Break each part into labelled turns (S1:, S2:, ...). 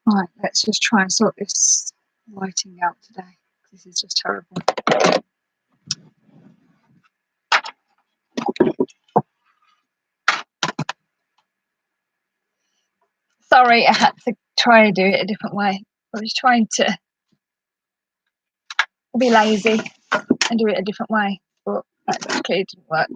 S1: Right, let's just try and sort this lighting out today. This is just terrible. Sorry, I had to try and do it a different way. I was trying to be lazy and do it a different way, but that clearly didn't work.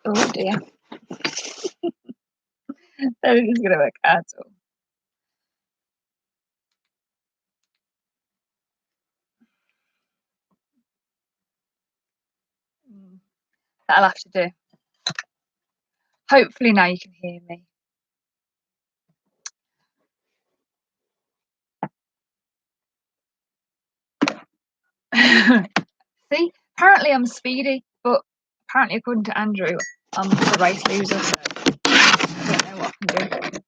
S1: Oh dear. That isn't going to work at all. That'll have to do. Hopefully now you can hear me. See, apparently I'm speedy, but apparently according to Andrew, I'm the race loser, so I don't know what I can do.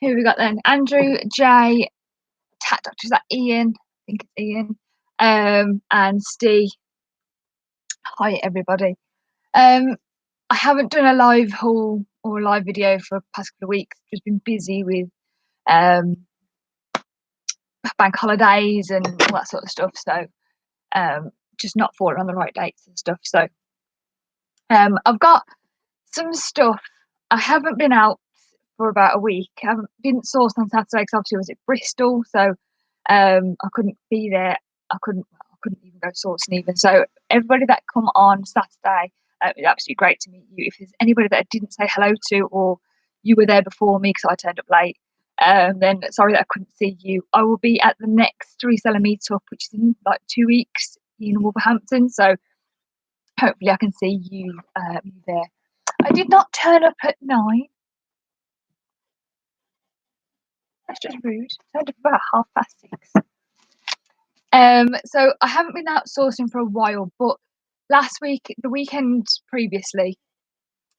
S1: Who have we got then? Andrew, Jay, Tat Doctor, is that Ian? I think it's Ian. And Steve. Hi everybody. I haven't done a live haul or a live video for the past couple of weeks. Just been busy with bank holidays and all that sort of stuff. So just not falling on the right dates and stuff. So I've got some stuff. I haven't been out for about a week. I haven't been sourced on Saturday because obviously I was at Bristol, so I couldn't be there. I couldn't even go sourcing even. So everybody that come on Saturday, it was absolutely great to meet you. If there's anybody that I didn't say hello to, or you were there before me because I turned up late, then sorry that I couldn't see you. I will be at the next Reseller meetup, which is in like 2 weeks in Wolverhampton. So hopefully I can see you there. I did not turn up at 9. That's just rude. I turned up about 6:30. So I haven't been out sourcing for a while, but last week, the weekend previously,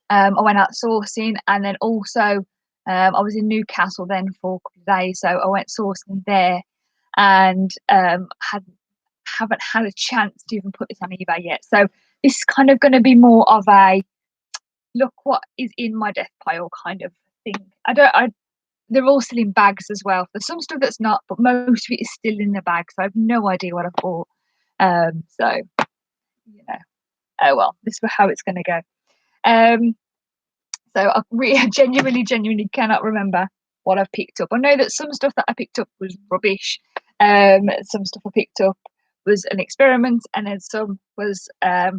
S1: I went out sourcing, and then also I was in Newcastle then for a couple of days, so I went sourcing there, and haven't had a chance to even put this on eBay yet. So this is kind of going to be more of a look what is in my death pile kind of thing. They're all still in bags as well. There's some stuff that's not, but most of it is still in the bag, so I have no idea what I bought. So you know, oh well, this is how it's going to go. So I really, genuinely cannot remember what I've picked up. I know that some stuff that I picked up was rubbish. Some stuff I picked up was an experiment, and then some was I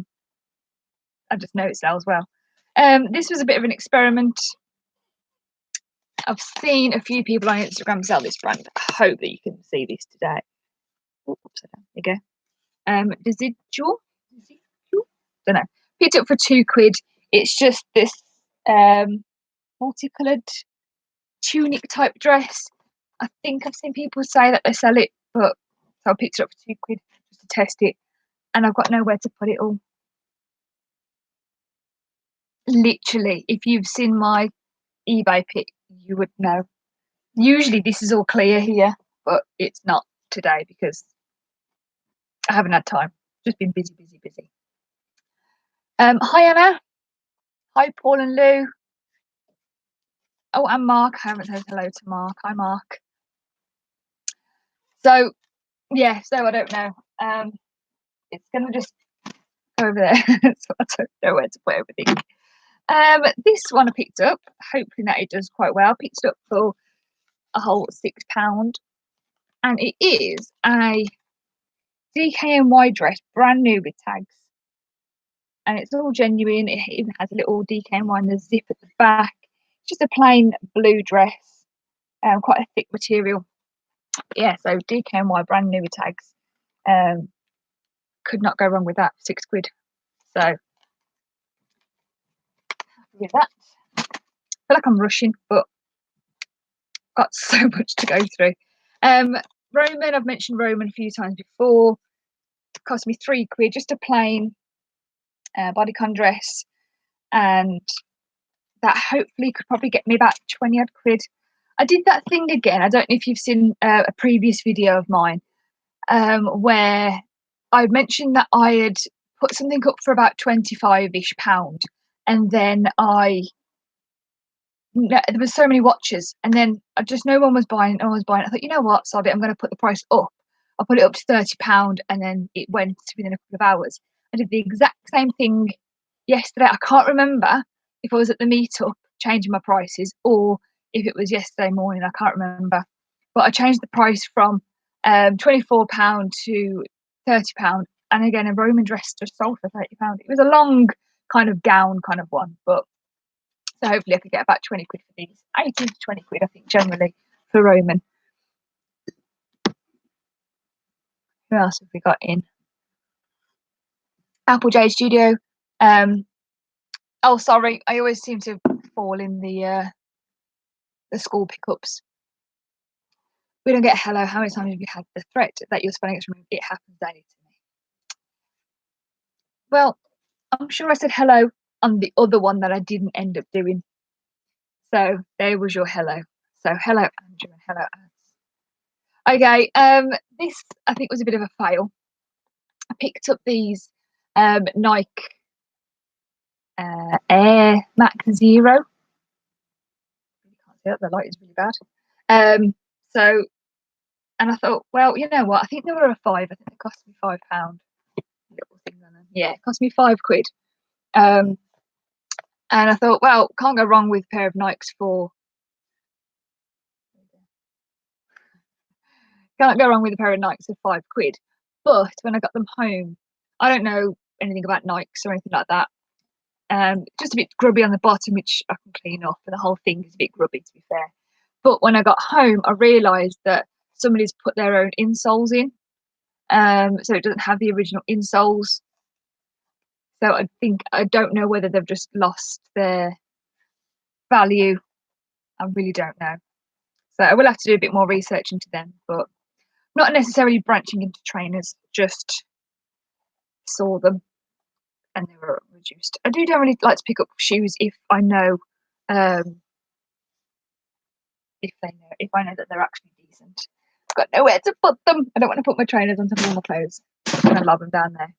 S1: just know it sells well. This was a bit of an experiment. I've seen a few people on Instagram sell this brand. I hope that you can see this today. Oh, upside down. There you go. Residual? Don't know. Picked it up for £2. It's just this multicolored tunic type dress. I think I've seen people say that they sell it, but so I picked it up for £2 just to test it, and I've got nowhere to put it all. Literally, if you've seen my eBay pic, you would know. Usually this is all clear here, but it's not today because I haven't had time. Just been busy. Hi Anna. Hi Paul and Lou. Oh, and Mark. I haven't said hello to Mark. Hi Mark. So yeah, so I don't know. It's gonna just go over there. So I don't know where to put everything. This one I picked up, hoping that it does quite well. I picked it up for a whole £6, and it is a DKNY dress, brand new with tags, and it's all genuine. It even has a little DKNY in the zip at the back. It's just a plain blue dress, quite a thick material. But yeah, so DKNY, brand new with tags. Could not go wrong with that. £6. So happy with that. I feel like I'm rushing, but got so much to go through. Roman, I've mentioned Roman a few times before. It cost me £3, just a plain bodycon dress, and that hopefully could probably get me about 20 odd quid. I did that thing again. I don't know if you've seen a previous video of mine. where I mentioned that I had put something up for about 25-ish pound, and then there was so many watches, and then just no one was buying. No one was buying. I thought, you know what, sod it, I'm going to put the price up. I put it up to £30, and then it went within a couple of hours. I did the exact same thing yesterday. I can't remember if I was at the meetup changing my prices or if it was yesterday morning. I can't remember, but I changed the price from £24 to £30, and again a Roman dress just sold for £30. It was a long kind of gown kind of one, but so hopefully I could get about 20 quid for these. 18 to 20 quid, I think, generally for Roman. Who else have we got in? Applejade Studio. Oh, sorry, I always seem to fall in the school pickups. We don't get hello. How many times have you had the threat that your spelling is removed? It happens daily to me. Well, I'm sure I said hello on the other one that I didn't end up doing. So there was your hello. So hello, Andrew, and hello, Ants. Okay, this I think was a bit of a fail. I picked up these Nike Air Max Zero. You can't see that, the light is really bad. So, and I thought, well, you know what? I think they were a five. I think they cost me £5. Little thing on them. Yeah, it cost me £5. And I thought, well, can't go wrong with a pair of Nikes for. Can't go wrong with a pair of Nikes for £5. But when I got them home, I don't know anything about Nikes or anything like that. Just a bit grubby on the bottom, which I can clean off, and the whole thing is a bit grubby, to be fair. But when I got home, I realised that somebody's put their own insoles in, so it doesn't have the original insoles. So I don't know whether they've just lost their value. I really don't know. So I will have to do a bit more research into them, but not necessarily branching into trainers. Just saw them and they were reduced. I don't really like to pick up shoes if I know, if I know that they're actually decent. I've got nowhere to put them. I don't want to put my trainers on top of all my clothes. I'm gonna lob them down there.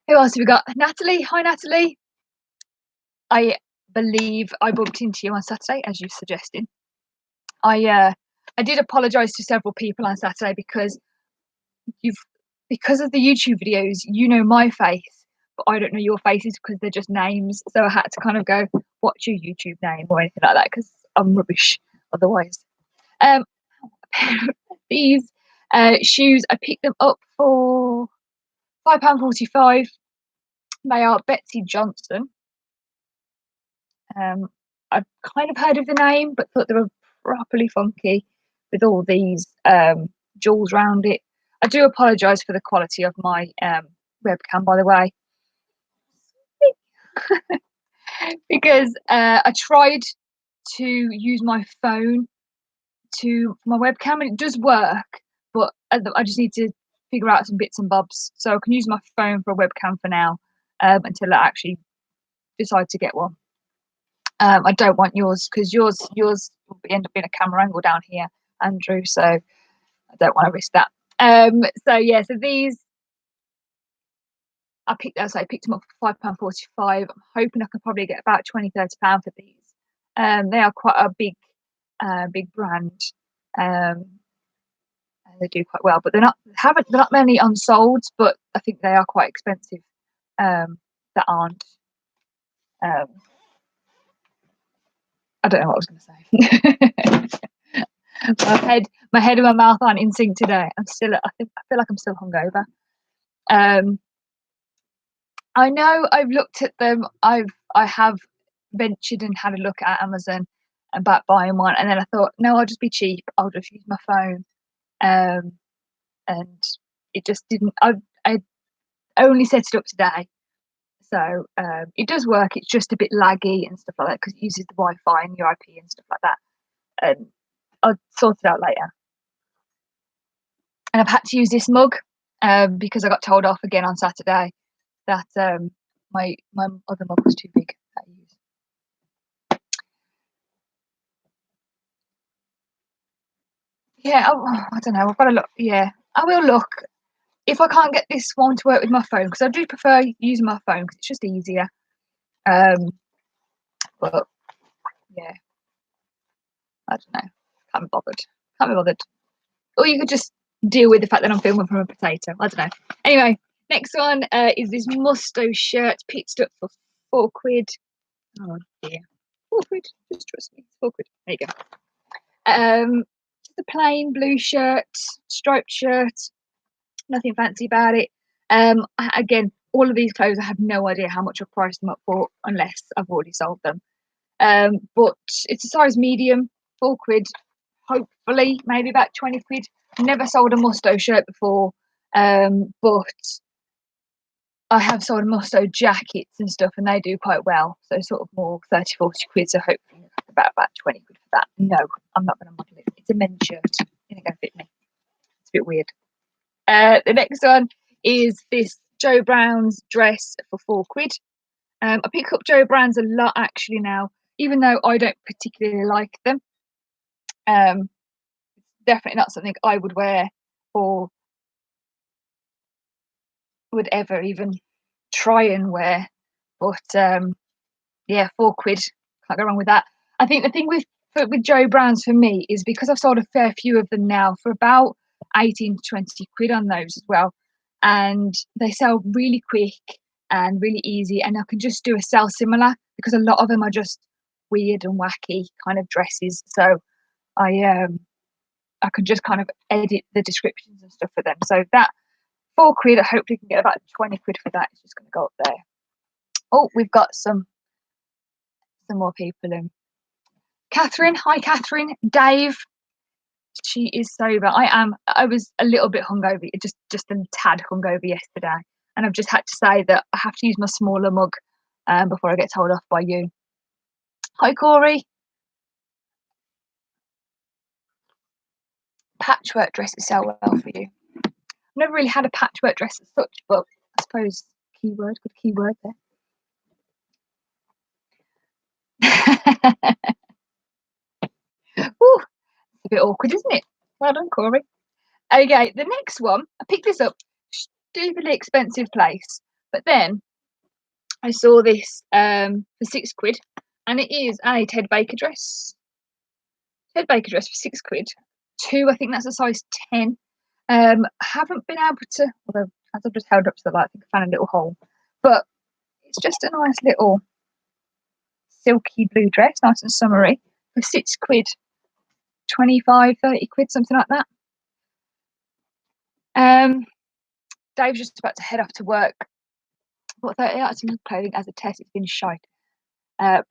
S1: Who else have we got? Natalie. Hi, Natalie. I believe I bumped into you on Saturday, as you suggested. I did apologise to several people on Saturday because of the YouTube videos, you know my face, but I don't know your faces because they're just names. So I had to kind of go, what's your YouTube name or anything like that, because I'm rubbish otherwise. These shoes, I picked them up for £5.45. They are Betsy Johnson. I've kind of heard of the name, but thought they were properly funky with all these jewels around it. I do apologise for the quality of my webcam, by the way, because I tried to use my phone for my webcam, and it does work, but I just need to figure out some bits and bobs. So I can use my phone for a webcam for now, until I actually decide to get one. I don't want yours because yours will end up being a camera angle down here, Andrew. So I don't want to risk that. So yeah, so these I picked them up for £5.45. I'm hoping I can probably get about £20-30 for these. They are quite a big brand. They do quite well, but they're not many unsold, but I think they are quite expensive. That aren't. I don't know what I was going to say. my head and my mouth aren't in sync today. I feel like I'm still hungover. I know I've looked at them. I have ventured and had a look at Amazon about buying one, and then I thought, no, I'll just be cheap. I'll just use my phone. And it just didn't. I only set it up today, so it does work. It's just a bit laggy and stuff like that because it uses the Wi-Fi and your IP and stuff like that. And I'll sort it out later. And I've had to use this mug because I got told off again on Saturday that my other mug was too big to use. Yeah, I don't know. I've got to look. Yeah, I will look if I can't get this one to work with my phone, because I do prefer using my phone because it's just easier. But yeah, I don't know. Can't be bothered. Can't be bothered. Or you could just deal with the fact that I'm filming from a potato. I don't know. Anyway, next one is this Musto shirt, picked up for £4. Oh dear, £4. Just trust me, £4. There you go. Just a plain blue shirt, striped shirt. Nothing fancy about it. Again, all of these clothes, I have no idea how much I've priced them up for unless I've already sold them. But it's a size medium, £4. Hopefully, maybe about £20. Never sold a Musto shirt before, but I have sold Musto jackets and stuff, and they do quite well. So sort of more 30-40 quid. So hopefully about 20 quid for that. No, I'm not going to model it. It's a men's shirt. It's going to go fit me. It's a bit weird. The next one is this Joe Brown's dress for £4. I pick up Joe Brown's a lot actually now, even though I don't particularly like them. Definitely not something I would wear or would ever even try and wear. But yeah, £4. Can't go wrong with that. I think the thing with Joe Brown's for me is because I've sold a fair few of them now for about 18 to 20 quid on those as well. And they sell really quick and really easy. And I can just do a sell similar because a lot of them are just weird and wacky kind of dresses. So I can just kind of edit the descriptions and stuff for them. So that £4, I hopefully can get about 20 quid for that. It's just going to go up there. Oh, we've got some more people in. Catherine, hi Catherine. Dave, she is sober. I was a little bit hungover, just a tad hungover yesterday, and I've just had to say that I have to use my smaller mug before I get told off by you. Hi Corey. Patchwork dresses sell well for you. I've never really had a patchwork dress as such, but I suppose good keyword there. Ooh, it's a bit awkward, isn't it? Well done, Corey. Okay, the next one, I picked this up, stupidly expensive place, but then I saw this for £6, and it is a Ted Baker dress. Ted Baker dress for £6. I think that's a size 10. I haven't been able to, although as I've just held up to the light, I think I found a little hole, but it's just a nice little silky blue dress, nice and summery, for £6, 25-30 quid, something like that. Dave's just about to head off to work. What 30 items of clothing as a test? It's been shite.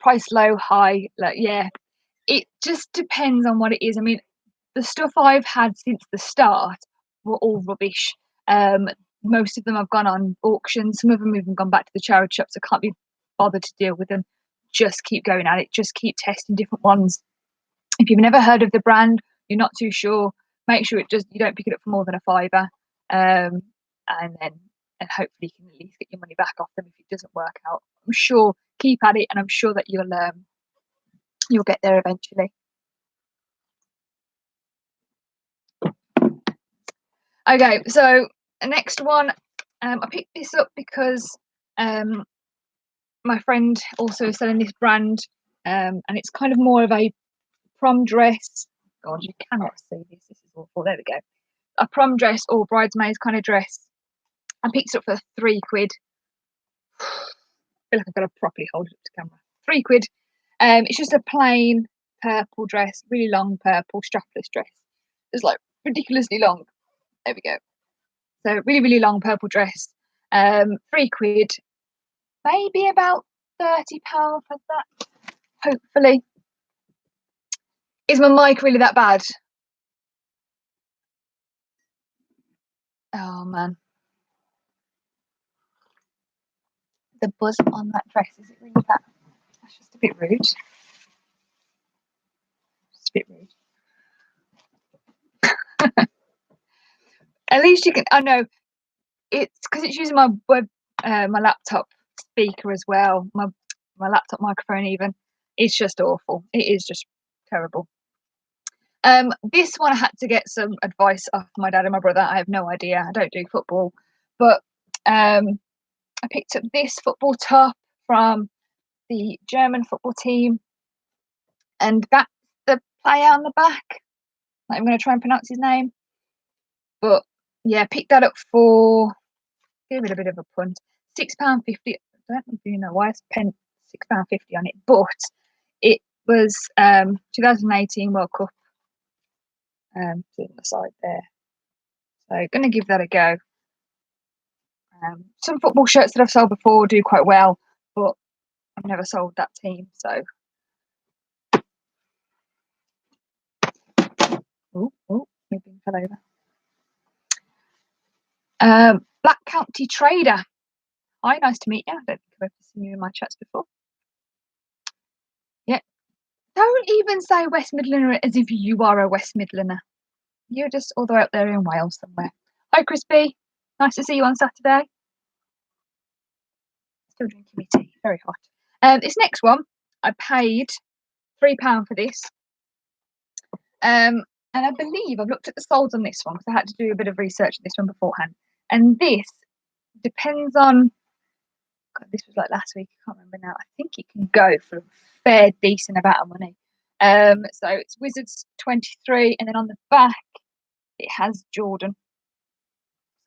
S1: Price low, high, like yeah. It just depends on what it is. I mean, the stuff I've had since the start were all rubbish. Most of them have gone on auction. Some of them have even gone back to the charity shops. I can't be bothered to deal with them. Just keep going at it. Just keep testing different ones. If you've never heard of the brand, you're not too sure, make sure you don't pick it up for more than £5, and hopefully you can at least get your money back off them if it doesn't work out. I'm sure, keep at it, and I'm sure that you'll get there eventually. Okay, so the next one, I picked this up because my friend also is selling this brand, and it's kind of more of a prom dress. God, you cannot see this. This is awful. There we go. A prom dress or bridesmaids kind of dress. I picked it up for £3. I feel like I've got to properly hold it up to camera. £3. It's just a plain purple dress, really long purple strapless dress. It's like ridiculously long. There we go. So really, really long purple dress. £3. Maybe about £30 for that. Hopefully. Is my mic really that bad? Oh man. The buzz on that dress, is it really that? That's just a bit rude. Just a bit rude. At least you can. I know it's because it's using my my laptop speaker as well. My laptop microphone even. It's just awful. It is just terrible. This one I had to get some advice off my dad and my brother. I have no idea. I don't do football, but I picked up this football top from the German football team, and that's the player on the back. I'm going to try and pronounce his name, but yeah, picked that up for, give it a bit of a punt, £6.50. I don't even know why I spent £6.50 on it, but it was 2018 World Cup. On the side there, so going to give that a go. Some football shirts that I've sold before do quite well, but I've never sold that team, so. Oh, maybe fell over. Black County Trader. Hi, nice to meet you. I don't think I've ever seen you in my chats before. Yeah. Don't even say West Midlander as if you are a West Midlander. You're just all the way up there in Wales somewhere. Hi, Crispy. Nice to see you on Saturday. Still drinking my tea. Very hot. This next one, I paid £3 for this. And I believe I've looked at the solds on this one because I had to do a bit of research on this one beforehand. And this depends on, God, this was like last week, I can't remember now. I think it can go for a fair decent amount of money. So it's Wizards 23, and then on the back it has Jordan.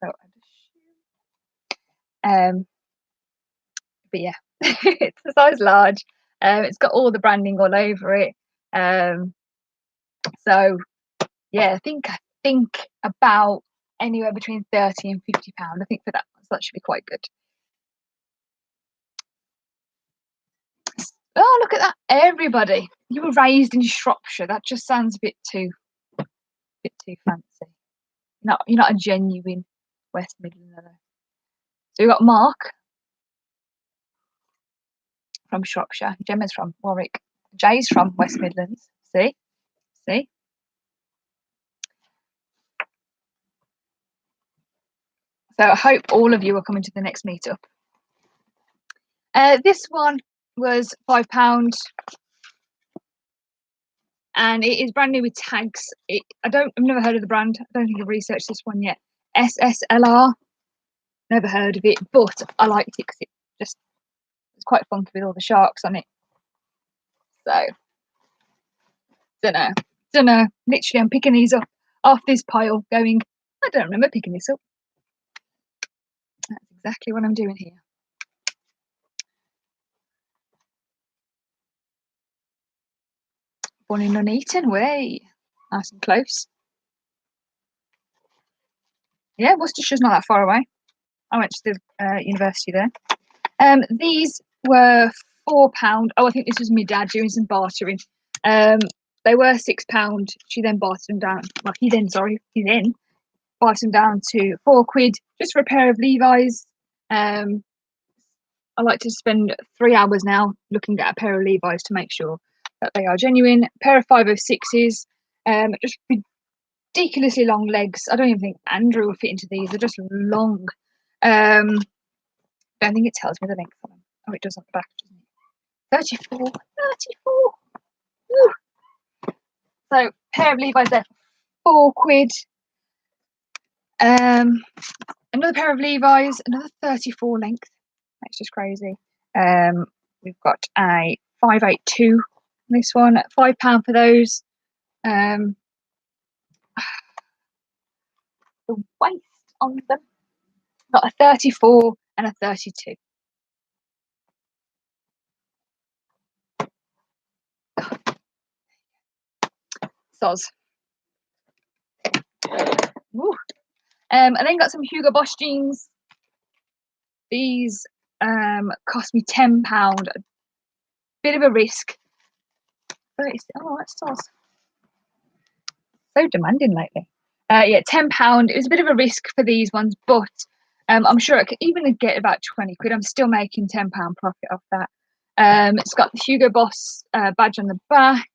S1: So but yeah, it's a size large. It's got all the branding all over it. So yeah, I think about anywhere between £30 and £50. I think for that one, so that should be quite good. Oh, look at that! Everybody, you were raised in Shropshire. That just sounds a bit too fancy. You're not a genuine West Midlander. So we got Mark from Shropshire, Gemma's from Warwick, Jay's from West Midlands. See. So I hope all of you are coming to the next meetup. This one was £5, and it is brand new with tags. I've never heard of the brand. I don't think I've researched this one yet. SSLR. Never heard of it, but I liked it because it's quite funky with all the sharks on it. So don't know. Literally, I'm picking these up off this pile, going, I don't remember picking this up. That's exactly what I'm doing here. Born in Nuneaton, way nice and close. Yeah, Worcestershire's not that far away. I went to the university there. These were £4. Oh, I think this was my dad doing some bartering. They were £6. She then bartered them down. Well, he then bartered them down to £4 just for a pair of Levi's. I like to spend 3 hours now looking at a pair of Levi's to make sure that they are genuine. A pair of 506s, just ridiculously long legs. I don't even think Andrew will fit into these. They're just long. I don't think it tells me the length of them. Oh, it does on the back, doesn't it? 34. Woo. So, pair of Levi's there, £4. Another pair of Levi's, another 34 length. That's just crazy. We've got a 582. This one, £5 for those. The waist on them, got a 34 and a 32. Soz. Woo. And then got some Hugo Boss jeans. These cost me £10. A bit of a risk. Oh, that's Soz. So demanding lately. Yeah, £10. It was a bit of a risk for these ones, but I'm sure I could even get about £20. I'm still making £10 profit off that. It's got the Hugo Boss badge on the back.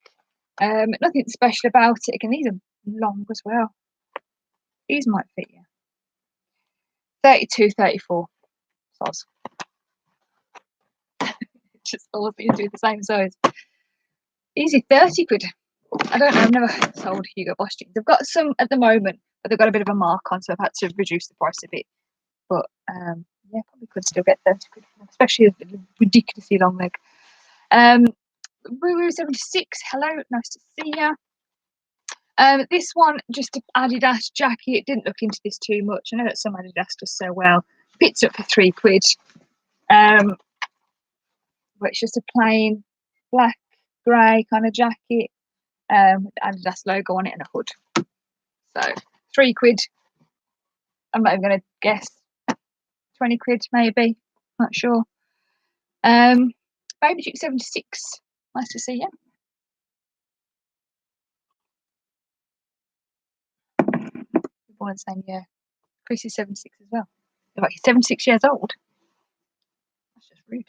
S1: Nothing special about it. Again, these are long as well. These might fit you. 32, 34. Soz. Just all of you do the same size. Easy, £30. I don't know, I've never sold Hugo Boss jeans. I've got some at the moment, but they've got a bit of a mark on, so I've had to reduce the price a bit. But yeah, probably could still get 30 quid for them, especially a ridiculously long leg. Woo 76, hello, nice to see you. This one, just an Adidas jacket. Didn't look into this too much. I know that some Adidas does so well. Picked up for £3. But it's just a plain black, grey kind of jacket with the Adidas logo on it and a hood. So £3. I'm not even going to guess. 20 quid maybe. Not sure. Baby Duke 76. Nice to see you. Born the same year. Chris is 76 as well. Like, he's 76 years old. That's just rude.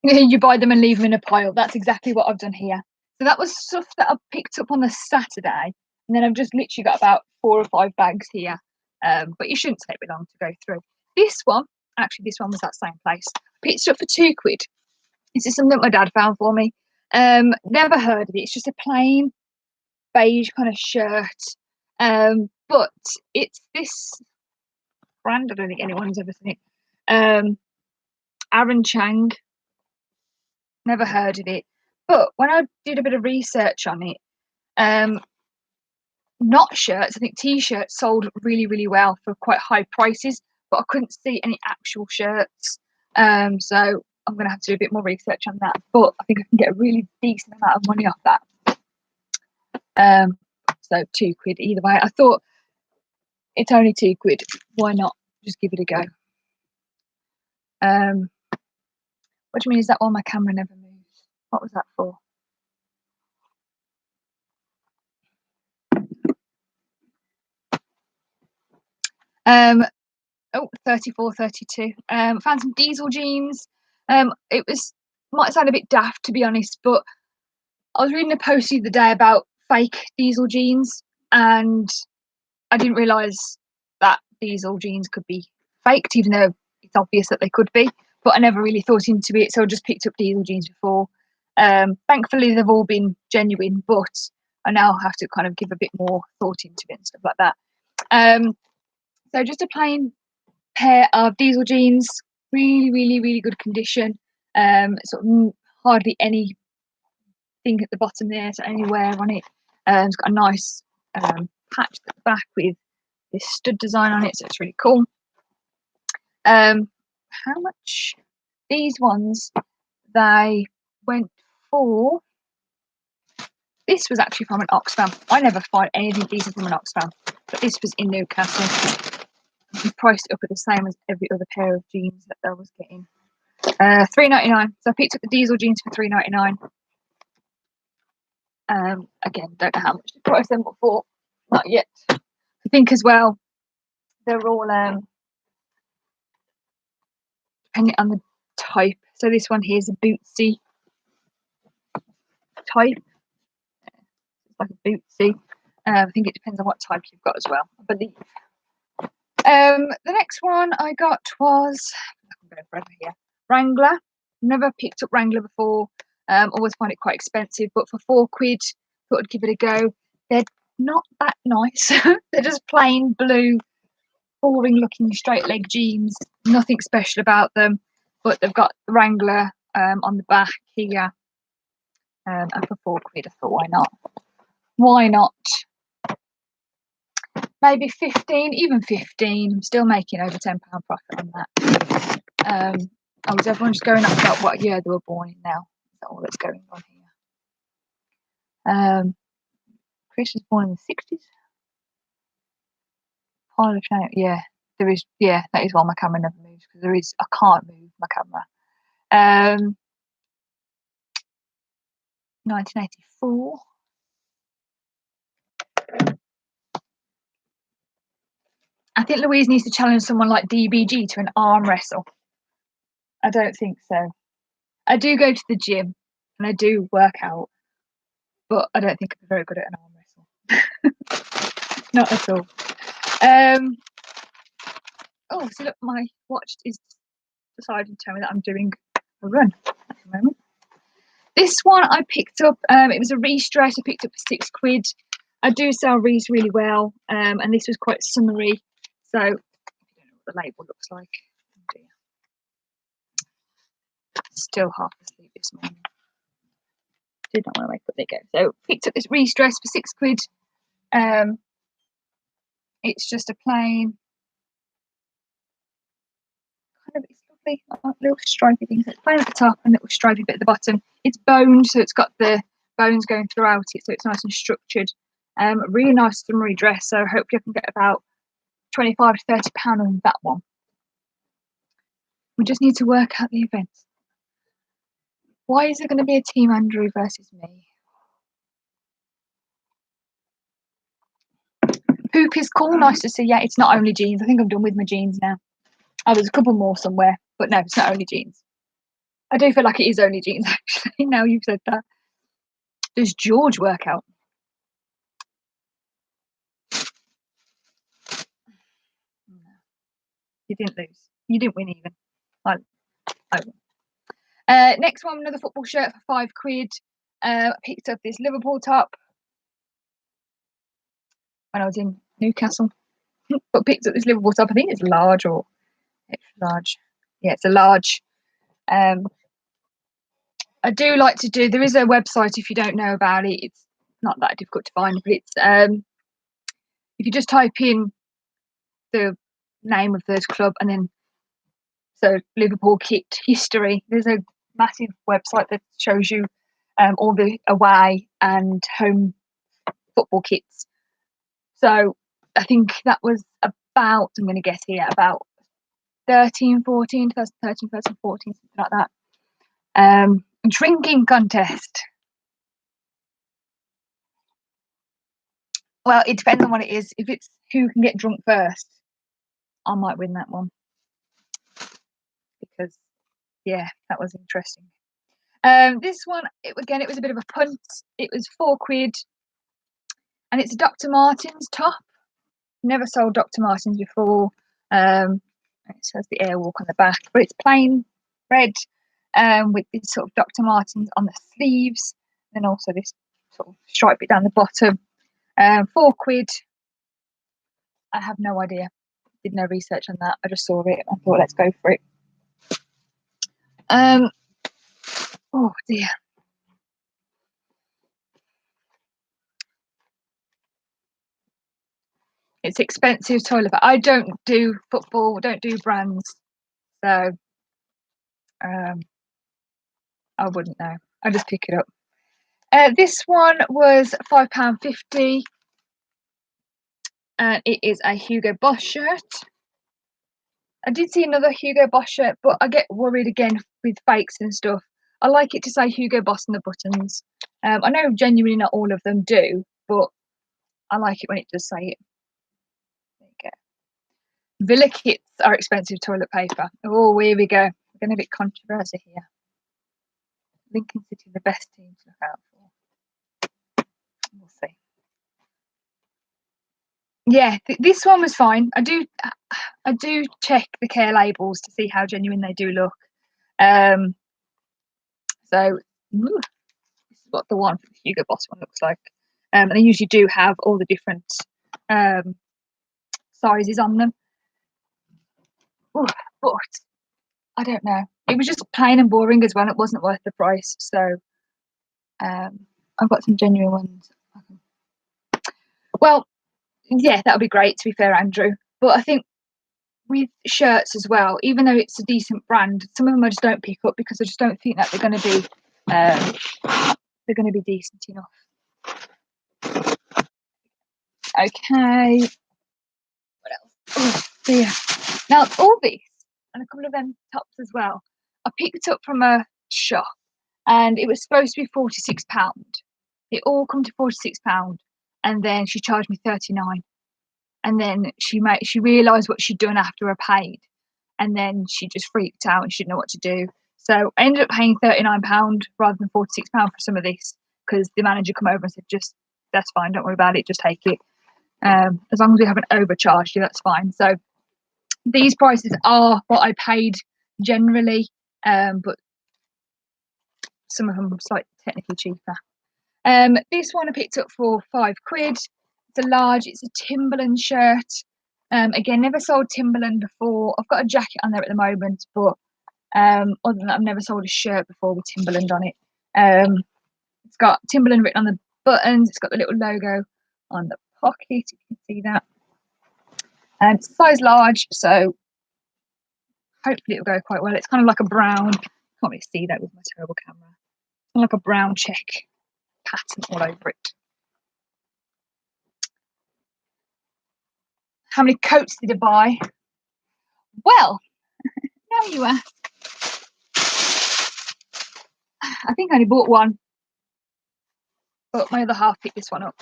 S1: You buy them and leave them in a pile. That's exactly what I've done here. So that was stuff that I picked up on the Saturday, and then I've just literally got about 4 or 5 bags here. But you shouldn't take me long to go through. This one, actually, this one was that same place. Picked it up for £2. This is something that my dad found for me. Never heard of it. It's just a plain beige kind of shirt. But it's this brand. I don't think anyone's ever seen it. Aaron Chang. Never heard of it. But when I did a bit of research on it, not shirts, I think t-shirts sold really, really well for quite high prices, but I couldn't see any actual shirts. So I'm going to have to do a bit more research on that. But I think I can get a really decent amount of money off that. So £2 either way. I thought it's only £2. Why not just give it a go? What do you mean? Is that why my camera never moves? What was that for? Oh, 34, 32. Found some diesel jeans. It might sound a bit daft, to be honest, but I was reading a post the other day about fake diesel jeans, and I didn't realise that diesel jeans could be faked, even though it's obvious that they could be. But I never really thought into it, so I just picked up diesel jeans before. Thankfully, they've all been genuine, but I now have to kind of give a bit more thought into it and stuff like that. So just a plain pair of diesel jeans, really, really, really good condition. Sort of hardly anything at the bottom there, so any wear on it. It's got a nice patch at the back with this stud design on it, so it's really cool. How much? These ones, they went for. This was actually from an Oxfam. I never find anything decent from an Oxfam, but this was in Newcastle. He priced it up at the same as every other pair of jeans that I was getting. £3.99. So I picked up the diesel jeans for £3.99. Again, don't know how much to price them for. Not yet. I think as well, they're all depending on the type. So this one here is a bootsy type. It's like a bootsy. I think it depends on what type you've got as well, I believe. The next one I got was, I'm going forever here, Wrangler. Never picked up Wrangler before. Always find it quite expensive, but for £4, thought I'd give it a go. They're not that nice. They're just plain blue, boring looking straight leg jeans. Nothing special about them, but they've got Wrangler on the back here. And for £4, I thought, why not? Why not? Maybe 15, even 15. I'm still making over £10 profit on that. Oh, is everyone just going up about what year they were born in now? Is that all that's going on here? Chris was born in the 60s. Pile of shame. Yeah, there is. Yeah, that is why my camera never moves, because I can't move my camera. 1984. I think Louise needs to challenge someone like DBG to an arm wrestle. I don't think so. I do go to the gym and I do work out, but I don't think I'm very good at an arm wrestle. Not at all. Oh, so look, my watch is deciding to tell me that I'm doing a run at the moment. This one I picked up, it was a Restress. I picked up for £6. I do sell Rees really well, and this was quite summery. So I don't know what the label looks like. Oh dear. Still half asleep this morning. Did not want to wake up. There you go. So picked up this Restress for £6. It's just a plain kind of, it's lovely, little stripy things. It's plain at the top and little stripy bit at the bottom. It's boned, so it's got the bones going throughout it, so it's nice and structured. Really nice summery dress. So hopefully I can get about £25 to £30 on that one. We just need to work out the event. Why is it going to be a Team Andrew versus me? Poop is cool. Nice to see. Yeah, it's not only jeans. I think I'm done with my jeans now. Oh, there's a couple more somewhere, but no, it's not only jeans. I do feel like it is only jeans, actually, now you've said that. Does George work out? No. You didn't lose. You didn't win even. I won. Next one, another football shirt for £5. I picked up this Liverpool top when I was in Newcastle. But picked up this Liverpool top. I think it's large or extra large. Yeah, it's a large. I do like to do. There is a website if you don't know about it. It's not that difficult to find, but it's if you just type in the name of the club and then so Liverpool kit history, there's a massive website that shows you all the away and home football kits. So I think that was about, I'm going to guess here, about 2013, 14, something like that. Drinking contest. Well, it depends on what it is. If it's who can get drunk first, I might win that one. Because, yeah, that was interesting. This one, it was a bit of a punt. It was £4. And it's a Dr. Martens top. Never sold Dr. Martens before. It says the Airwalk on the back, but it's plain red with this sort of Dr. Martens on the sleeves, and also this sort of stripe bit down the bottom. £4. I have no idea. Did no research on that. I just saw it. I thought, let's go for it. Oh dear. It's expensive toilet paper. I don't do football, don't do brands, so I wouldn't know. I just pick it up. This one was £5.50. It is a Hugo Boss shirt. I did see another Hugo Boss shirt, but I get worried again with fakes and stuff. I like it to say Hugo Boss on the buttons. I know genuinely not all of them do, but I like it when it does say it. There you go. Villa kits are expensive toilet paper. Oh, here we go. We're going to be controversy here. Lincoln City, the best team to look out for. We'll see. Yeah, this one was fine. I do check the care labels to see how genuine they do look. So this is what the one for the Hugo Boss one looks like. And they usually do have all the different sizes on them. Ooh, but I don't know. It was just plain and boring as well. It wasn't worth the price. So I've got some genuine ones. Well, yeah, that would be great, to be fair, Andrew. But I think with shirts as well, even though it's a decent brand, some of them I just don't pick up because I just don't think that they're going to be decent enough. Okay. What else? Oh dear. Now all this and a couple of them tops as well, I picked up from a shop, and it was supposed to be £46. It all come to £46, and then she charged me £39. And then she realised what she'd done after I paid, and then she just freaked out and she didn't know what to do. So I ended up paying £39 rather than £46 for some of this, because the manager come over and said, "Just that's fine, don't worry about it, just take it. As long as we haven't overcharged you, that's fine." So these prices are what I paid generally, but some of them slightly technically cheaper. This one I picked up for £5. It's a large. It's a Timberland shirt. Again, never sold Timberland before. I've got a jacket on there at the moment, but other than that, I've never sold a shirt before with Timberland on it. It's got Timberland written on the buttons. It's got the little logo on the pocket. You can see that. It's size large, so hopefully it'll go quite well. It's kind of like a brown. Can't really see that with my terrible camera. It's kind of like a brown check pattern all over it. How many coats did I buy? Well, now you ask. I think I only bought one, but my other half picked this one up.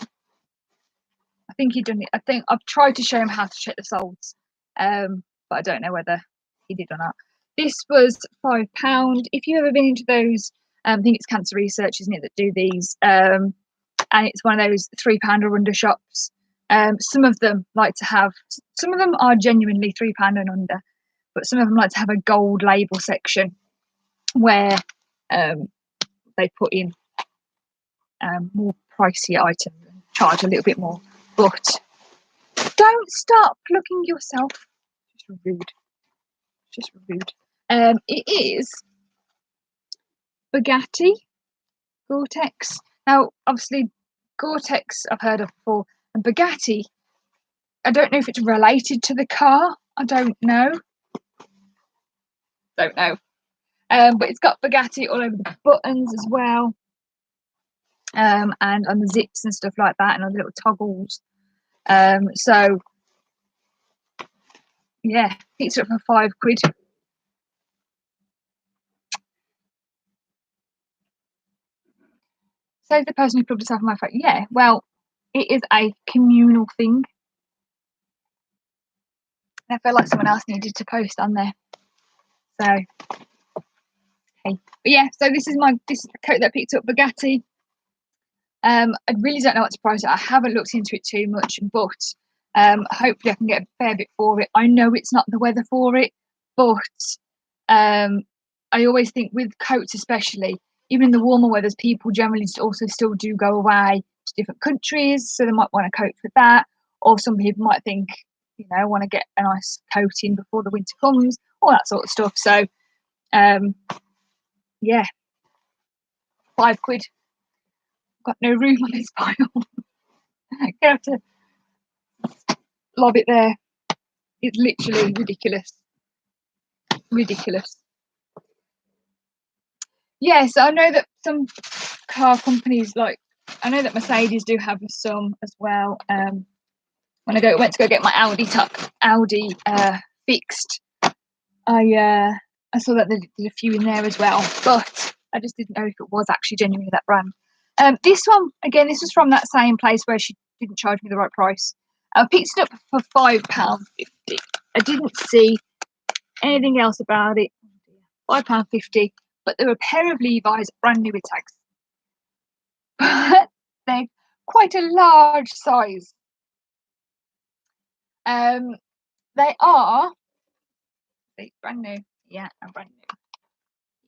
S1: I think he done it. I think I've tried to show him how to check the solds, but I don't know whether he did or not. This was £5. If you've ever been into those, I think it's Cancer Research, isn't it, that do these? And it's one of those £3 or under shops. Some of them like to have, some of them are genuinely £3 and under, but some of them like to have a gold label section where they put in more pricey items and charge a little bit more. But don't start plugging yourself. Just rude. Just rude. It is Bugatti Gore-Tex. Now, obviously, Gore-Tex I've heard of before, and Bugatti, I don't know if it's related to the car. I don't know. Don't know. But it's got Bugatti all over the buttons as well. And on the zips and stuff like that, and on the little toggles. So yeah, picked it up for £5. So the person who plugged us off my phone. Yeah, well, it is a communal thing. I felt like someone else needed to post on there. So hey, but yeah, so this is the coat that I picked up, Bugatti. I really don't know what to price it. I haven't looked into it too much, but hopefully I can get a fair bit for it. I know it's not the weather for it, but I always think with coats especially, even in the warmer weathers, people generally also still do go away to different countries, so they might want a coat for that. Or some people might think, you know, want to get a nice coat in before the winter comes, all that sort of stuff. So yeah, £5. Got no room on this pile. I'm gonna have to lob it there. It's literally ridiculous. Ridiculous. Yeah, so I know that some car companies, like I know that Mercedes do have some as well. When I went to go get my Audi fixed, I saw that there did a few in there as well, but I just didn't know if it was actually genuinely that brand. This one, again, this was from that same place where she didn't charge me the right price. I picked it up for £5.50. I didn't see anything else about it. £5.50, but there were a pair of Levi's brand new with tags. But they're quite a large size. They are brand new. Yeah, I'm brand new.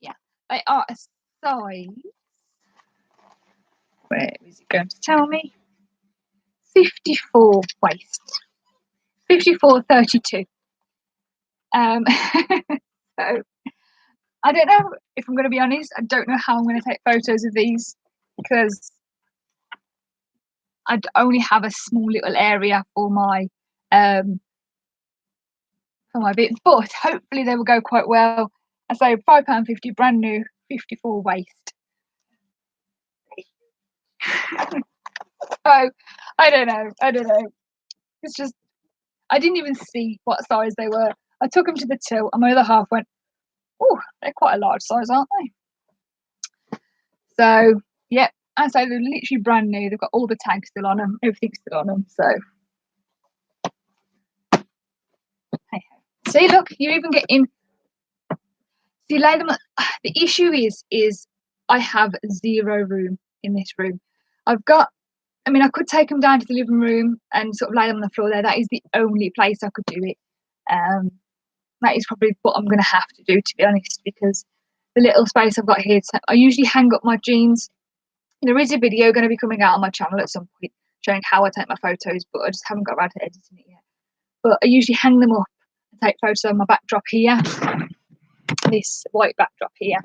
S1: Yeah, they are a size. Where is it going to tell me? 54 waist. 54-32. So I don't know, if I'm going to be honest, I don't know how I'm going to take photos of these because I'd only have a small little area for my bit, but hopefully they will go quite well. I say £5.50 brand new, 54 waist. So I don't know. It's just I didn't even see what size they were. I took them to the till and my other half went, oh, they're quite a large size, aren't they? So yeah, I say they're literally brand new. They've got all the tags still on them, everything's still on them. So hey, see, look, you even get in. So you lay them. The issue is I have zero room in this room. I could take them down to the living room and sort of lay them on the floor there. That is the only place I could do it. That is probably what I'm going to have to do, to be honest, because the little space I've got here. I usually hang up my jeans. There is a video going to be coming out on my channel at some point showing how I take my photos, but I just haven't got around to editing it yet. But I usually hang them up and take photos of my backdrop here, this white backdrop here.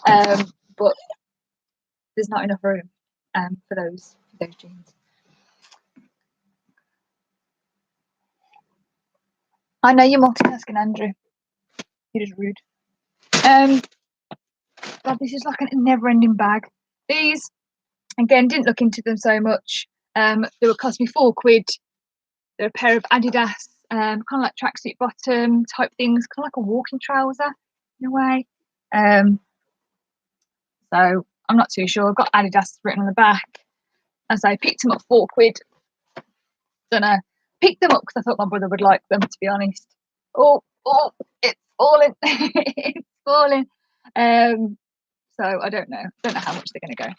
S1: But there's not enough room for those jeans. I know you're multitasking, Andrew. You're just rude. God, this is like a never-ending bag. These, again, didn't look into them so much. They would cost me £4. They're a pair of Adidas, kind of like tracksuit bottom type things, kind of like a walking trouser in a way. So I'm not too sure. I've got Adidas written on the back. As I picked them up £4. Don't know. Picked them up because I thought my brother would like them, to be honest. Oh, it's falling. It's falling. So I don't know. Don't know how much they're going to go.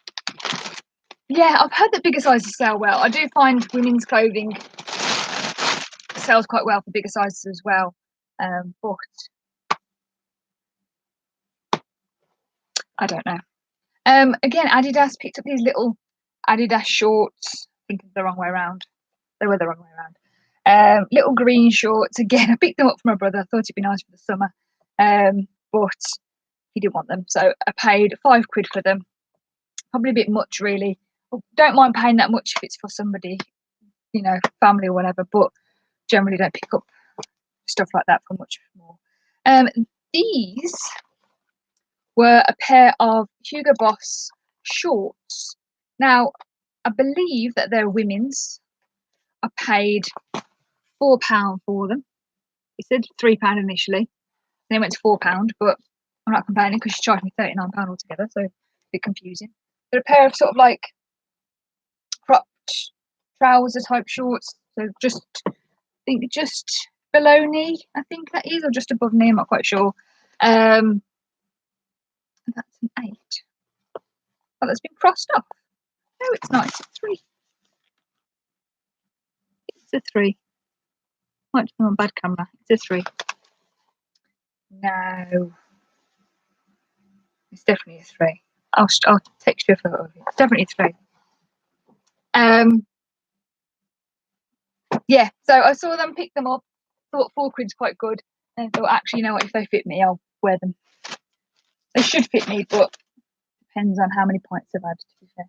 S1: Yeah, I've heard that bigger sizes sell well. I do find women's clothing sells quite well for bigger sizes as well. But I don't know. Again, Adidas picked up these little Adidas shorts. I think it's the wrong way around. They were the wrong way around. Little green shorts. Again, I picked them up for my brother. I thought it'd be nice for the summer. But he didn't want them. So I paid £5 for them. Probably a bit much, really. I don't mind paying that much if it's for somebody, you know, family or whatever, but generally don't pick up stuff like that for much more. These were a pair of Hugo Boss shorts. Now, I believe that they're women's. I paid £4 for them. It said £3 initially. Then it went to £4, but I'm not complaining because she charged me £39 altogether, so a bit confusing. They're a pair of sort of like cropped trouser type shorts. So just, I think just below knee, I think that is, or just above knee, I'm not quite sure. That's an 8. Oh, that's been crossed off. No, it's not. It's a 3. It's a 3. Might be on bad camera. It's a 3. No, it's definitely a 3. I'll text you a photo of it. It's definitely a 3. Yeah, so I saw them, pick them up, thought £4's quite good, and thought, actually, you know what, if they fit me, I'll wear them. They should fit me, but depends on how many pints I've had, to be fair.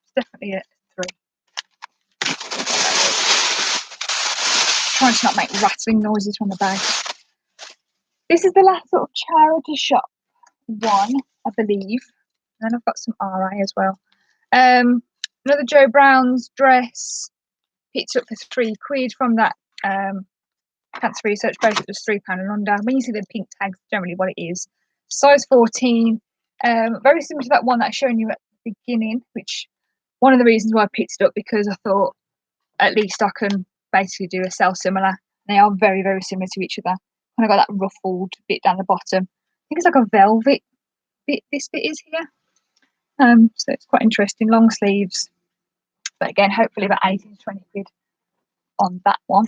S1: It's definitely a 3. Trying to not make rattling noises from the bag. This is the last sort of charity shop one, I believe. And then I've got some RI as well. Another Joe Brown's dress. Picked up for £3 from that cancer research page. It was £3 and under. When you see the pink tags, generally what it is. Size 14. Very similar to that one that I showed you at the beginning, which one of the reasons why I picked it up, because I thought at least I can basically do a sell similar. They are very, very similar to each other. Kind of got that ruffled bit down the bottom. I think it's like a velvet bit. This bit is here. So it's quite interesting. Long sleeves. But again, hopefully about 18 to 20 quid on that one.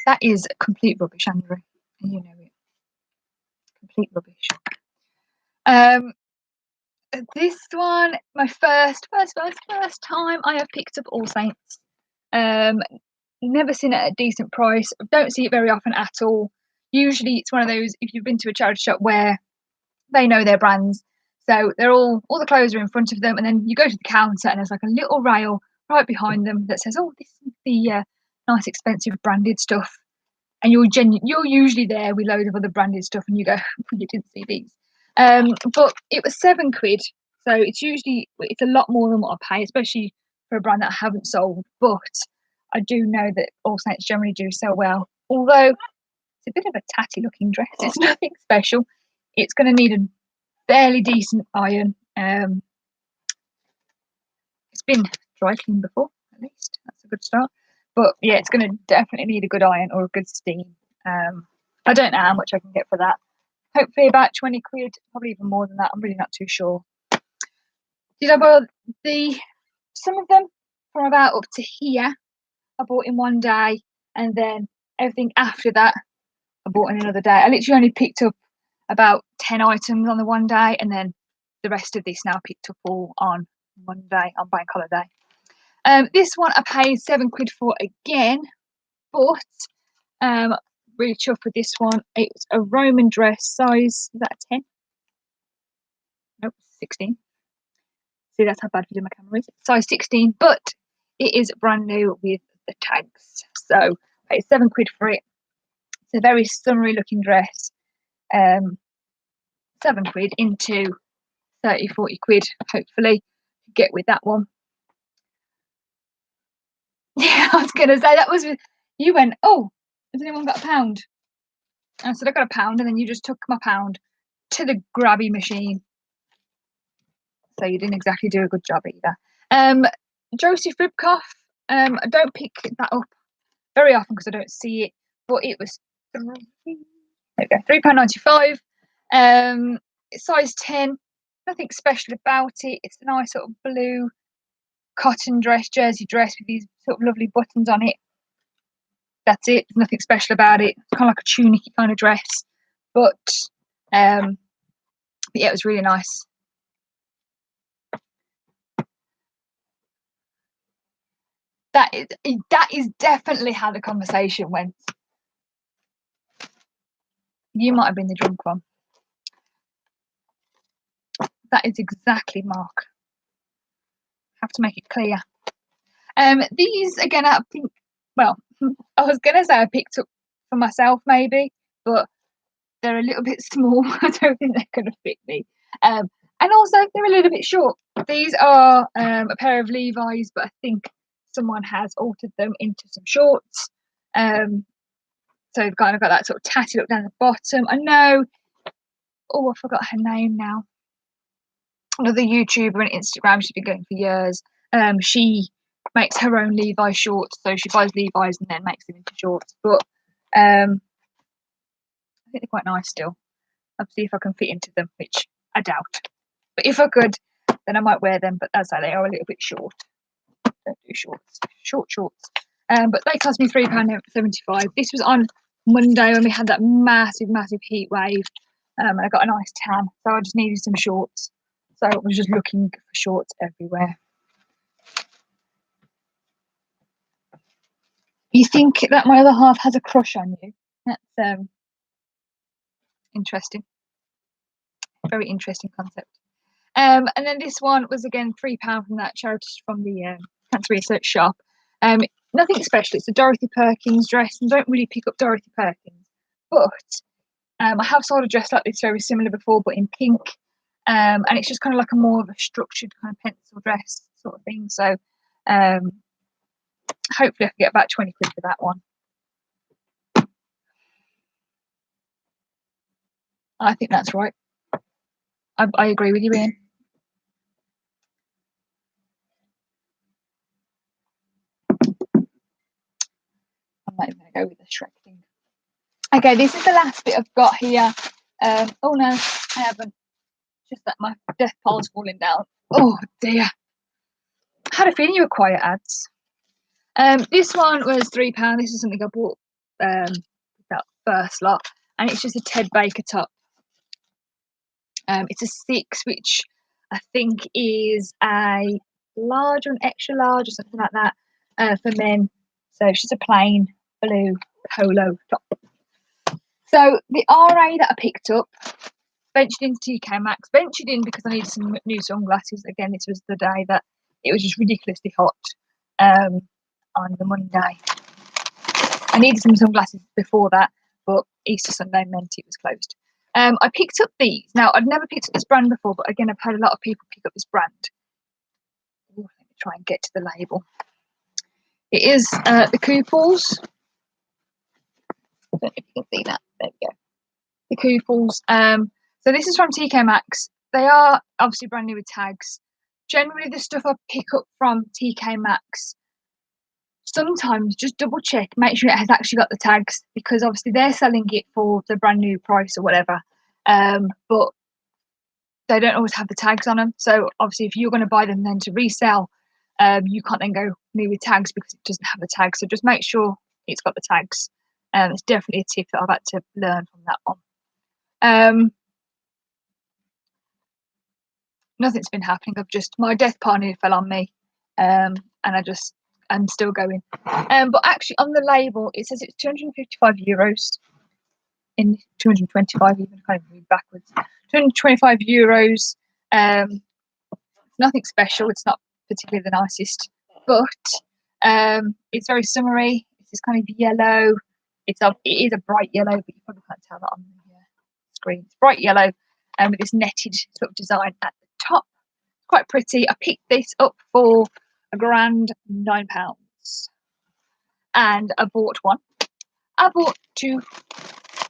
S1: That is complete rubbish, Andrew. And you know it. Complete rubbish. This one, my first time I have picked up All Saints. Never seen it at a decent price. Don't see it very often at all. Usually it's one of those, if you've been to a charity shop where they know their brands, so they're all the clothes are in front of them, and then you go to the counter and there's like a little rail right behind them that says, oh, this is the nice expensive branded stuff, and you're usually there with loads of other branded stuff, and you go, you didn't see these. But it was £7, so it's a lot more than what I pay, especially for a brand that I haven't sold. But I do know that All Saints generally do sell well, although it's a bit of a tatty looking dress. It's nothing special. It's going to need a fairly decent iron. It's been dry cleaned before, at least. That's a good start. But yeah, it's going to definitely need a good iron or a good steam. I don't know how much I can get for that. Hopefully about 20 quid, probably even more than that. I'm really not too sure. Did I buy some of them from about up to here? I bought in one day, and then everything after that I bought in another day. I literally only picked up about 10 items on the one day, and then the rest of this now picked up all on Monday, on bank holiday. This one I paid 7 quid for again, but really chuffed with this one. It's a Roman dress, size, is that a 10? Nope, 16. See, that's how bad video my camera is. Size 16, but it is brand new with the tags. So I paid 7 quid for it. It's a very summery looking dress. 7 quid into 30, 40 quid, hopefully get with that one. Yeah, I was gonna say that was you went, oh, has anyone got a pound? And I said I got a pound, and then you just took my pound to the grabby machine. So you didn't exactly do a good job either. Joseph Ribkoff, I don't pick that up very often because I don't see it, but it was £3.95. Size 10. Nothing special about it. It's a nice sort of blue cotton dress, jersey dress with these sort of lovely buttons on it. That's it. There's nothing special about it. It's kind of like a tunic kind of dress, but yeah, it was really nice. That is definitely how the conversation went. You might have been the drunk one. That is exactly Mark. Have to make it clear. These again, I think. Well, I was gonna say I picked up for myself maybe, but they're a little bit small. I don't think they're gonna fit me. And also they're a little bit short. These are a pair of Levi's, but I think someone has altered them into some shorts. So they've kind of got that sort of tatty look down the bottom. I know. Oh, I forgot her name now. Another YouTuber on Instagram. She's been going for years. She makes her own Levi shorts, so she buys Levi's and then makes them into shorts. But I think they're quite nice still. I'll see if I can fit into them, which I doubt. But if I could, then I might wear them. But as I say, they are a little bit short. Don't do shorts. Shorts. But they cost me £3.75. This was on Monday when we had that massive heat wave. And I got a nice tan, so I just needed some shorts. So I was just looking for shorts everywhere. You think that my other half has a crush on you? That's interesting. Very interesting concept. And then this one was again £3 from that charity from the Cancer Research shop. Nothing special. It's a Dorothy Perkins dress, and don't really pick up Dorothy Perkins. But I have sold a dress like this very similar before, but in pink. And it's just kind of like a more of a structured kind of pencil dress sort of thing. So hopefully I can get about 20 quid for that one. I think that's right. I agree with you, Ian. I'm not even going to go with the Shrek thing. Okay, this is the last bit I've got here. Oh no, I haven't. Just that my death pile's falling down. Oh dear. I had a feeling you were quiet ads. This one was £3. This is something I bought that first lot, and it's just a Ted Baker top. It's a 6, which I think is a large or an extra large or something like that for men. So it's just a plain blue polo top. So the RA that I picked up, ventured into TK Maxx, ventured in because I needed some new sunglasses. Again, this was the day that it was just ridiculously hot on the Monday. I needed some sunglasses before that, but Easter Sunday meant it was closed. I picked up these. Now, I'd never picked up this brand before, but again, I've heard a lot of people pick up this brand. Ooh, let me try and get to the label. It is the Couples. I don't know if you can see that. There we go. The Couples. So this is from TK Maxx. They are obviously brand new with tags. Generally, the stuff I pick up from TK Maxx sometimes just double check, make sure it has actually got the tags, because obviously they're selling it for the brand new price or whatever, but they don't always have the tags on them. So obviously if you're going to buy them then to resell, you can't then go new with tags because it doesn't have the tags. So just make sure it's got the tags. It's definitely a tip that I've had to learn from that one. Nothing's been happening. My death partner fell on me, and I'm still going. But actually on the label it says it's 255 euros. In 225, even kind of read backwards. 225 euros. Nothing special. It's not particularly the nicest, but it's very summery. It's this kind of yellow. It is a bright yellow, but you probably can't tell that on the screen. It's bright yellow, and with this netted sort of design at the top. Quite pretty. I picked this up for £1,009, and I bought one. I bought two,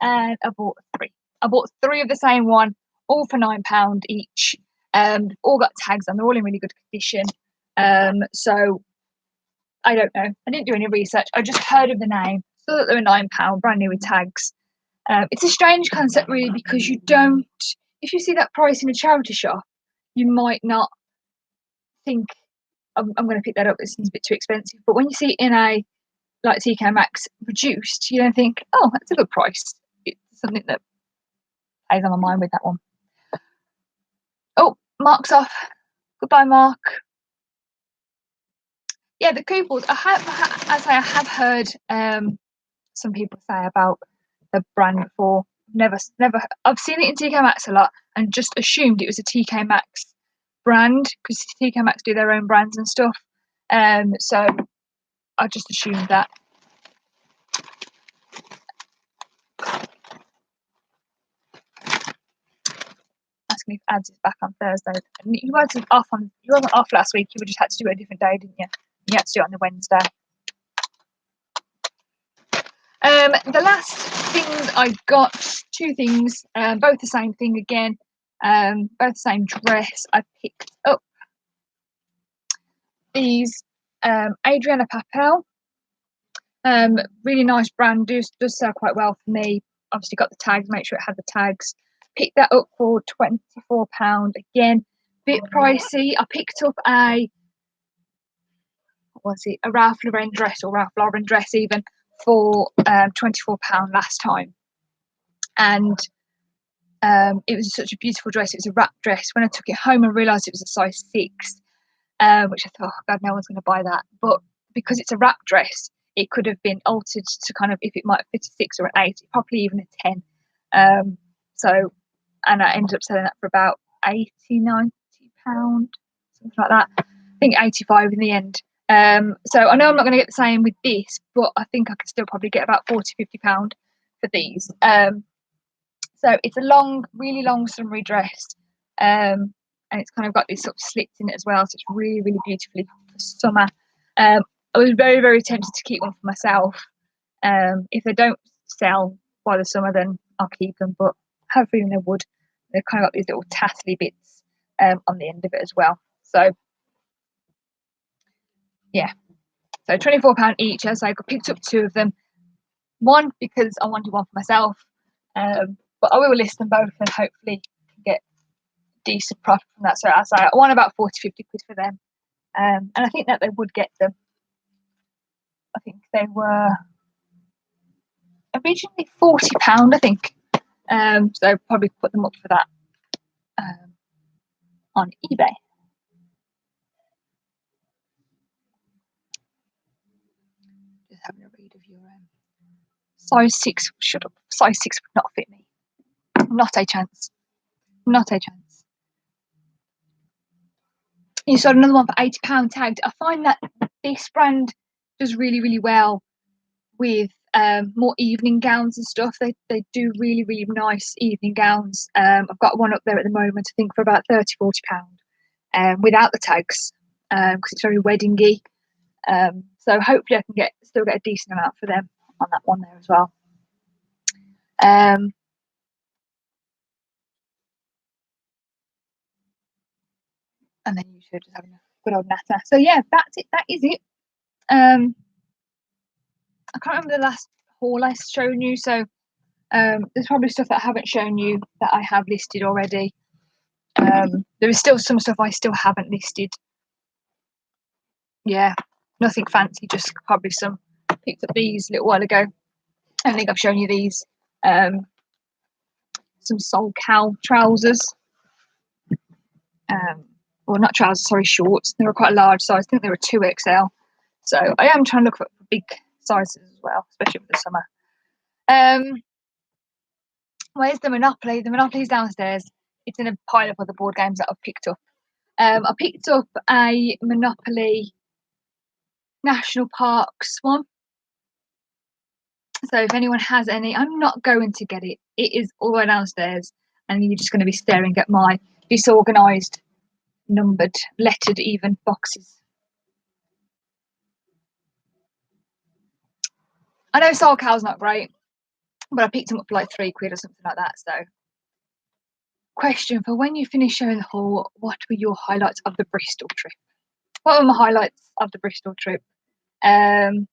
S1: and I bought three. I bought three of the same one, all for £9 each. All got tags on. They're all in really good condition. So I don't know. I didn't do any research. I just heard of the name, saw that they were £9, brand new with tags. It's a strange concept, really, because you don't. If you see that price in a charity shop, you might not think, I'm going to pick that up. It seems a bit too expensive. But when you see it in a like TK Maxx reduced, you don't think, oh, that's a good price. It's something that plays on my mind with that one. Oh, Mark's off. Goodbye, Mark. Yeah, the coupons. I have heard some people say about the brand before. Never. I've seen it in TK Maxx a lot, and just assumed it was a TK Maxx brand because TK Maxx do their own brands and stuff. So I just assumed that. Asking if ads is back on Thursday. You wasn't off last week. You just had to do it a different day, didn't you? You had to do it on the Wednesday. The last things I got, two things, both the same thing again, both the same dress. I picked up these Adriana Papel, really nice brand, does sell quite well for me. Obviously got the tags, make sure it had the tags. Picked that up for £24 again, bit pricey. I picked up a Ralph Lauren dress, or Ralph Lauren dress even, for £24 last time, and it was such a beautiful dress. It was a wrap dress. When I took it home, I realised it was a size 6, which I thought, oh God, no one's going to buy that. But because it's a wrap dress, it could have been altered to kind of, if it might fit a 6 or an 8, probably even a 10. And I ended up selling that for about £80-90, something like that. I think 85 in the end. So I know I'm not going to get the same with this, but I think I can still probably get about £40-50 for these. So it's a long, really long summery dress, and it's kind of got these sort of slits in it as well. So it's really, really beautifully for summer. I was very, very tempted to keep one for myself. If they don't sell by the summer, then I'll keep them. But I have a feeling they would. They've kind of got these little tassely bits on the end of it as well. So yeah, so £24 each. As I picked up two of them. One because I wanted one for myself, but I will list them both and hopefully get decent profit from that. So I won about 40-50 quid for them, and I think that they would get them. I think they were originally £40, I think. So probably put them up for that on eBay. Just having a read of your size 6. Shut up. Size 6 would not fit me. Not a chance. Not a chance. You saw another one for £80 tagged. I find that this brand does really, really well with more evening gowns and stuff. They do really, really nice evening gowns. I've got one up there at the moment, I think for about £30-40, without the tags, because it's very weddingy. So hopefully I can still get a decent amount for them on that one there as well. And then you should just having a good old natter. So yeah, that's it. That is it. I can't remember the last haul I shown you, so there's probably stuff that I haven't shown you that I have listed already. There is still some stuff I still haven't listed. Yeah, nothing fancy, just probably some. Picked up these a little while ago. I think I've shown you these. Some Soul Cow trousers. Well, not trousers, sorry, shorts. They were quite a large size. I think they were 2XL. So I am trying to look for big sizes as well, especially for the summer. Where's the Monopoly? The Monopoly's downstairs. It's in a pile of other board games that I've picked up. I picked up a Monopoly National Parks one. So if anyone has any, I'm not going to get it. It is all the way downstairs, and you're just going to be staring at my disorganised, numbered, lettered even boxes. I know Soul Cow's not great, but I picked them up for like £3 or something like that. So, question for when you finish showing the haul, what were your highlights of the Bristol trip? What were my highlights of the Bristol trip? Don't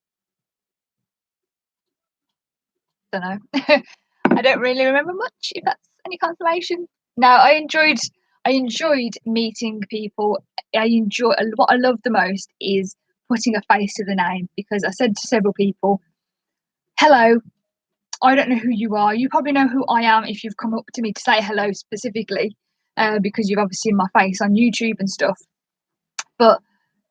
S1: know. I don't really remember much, if that's any consolation. No, I enjoyed meeting people. What I love the most is putting a face to the name, because I said to several people, hello, I don't know who you are. You probably know who I am if you've come up to me to say hello specifically, because you've obviously seen my face on YouTube and stuff. But